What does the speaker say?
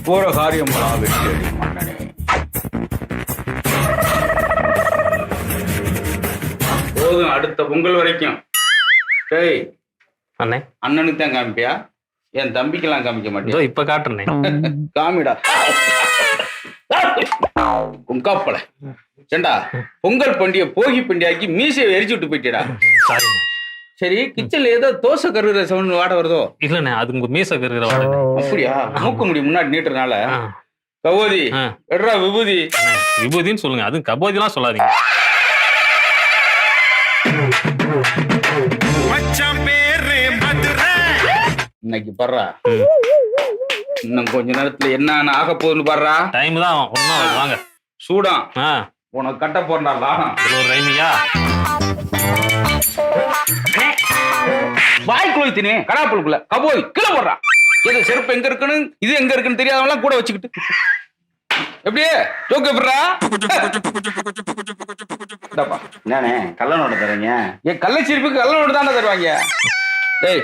போற காரியம் வெற்றி மன்னனே. போதும், அடுத்த பொங்கல் வரைக்கும். டேய் அண்ணே, அண்ணனுக்கு தான் காமிப்பியா? என் தம்பிக்கெல்லாம் காமிக்க இதோ மாட்டேன். இப்ப காட்டுறேன். காமிடா உங்காப்பல. ஏண்டா பொங்கல் பண்டிகை போகி பண்டிகைக்கு மீசையை எரிச்சு விட்டு போயிட்டா. சாரி. சரி, கிச்சன்ல ஏதோ தோசை கருகிற சவுண்ட் வாட வருதோ? இல்லண்ணே, அது உங்க மீச கருகிற வாடை. அப்படியா? மூக்கு முடி முன்னாடி நீட்டுறதுனால. கபோதி எட்ரா விபூதி. விபூதின்னு சொல்லுங்க, அது கபோதிலாம் சொல்லாதீங்க. இன்னைக்கு பர்றா, இன்னும் கொஞ்ச நேரத்துல என்ன ஆக போகுதுன்னு பாடுறா. டைம் தான் ஒன்னும் வாங்க. சூடம் உனக்கு கட்ட போறா. ஒரு ரைமியா வாய்க்குள்ள தினே கடாப்புக்குள்ள கபோதி கீழே போடுறா. ஏதோ செருப்பு எங்க இருக்குன்னு இது எங்க இருக்குன்னு தெரியாதவங்களாம் கூட வச்சுக்கிட்டு எப்படியே ஜோக்கு எப்படிறா? என்னண்ணே கள்ள நோட்டு தரீங்க? என் கள்ள செருப்புக்கு கள்ள நோட்டு தானே தருவாங்க. டேய்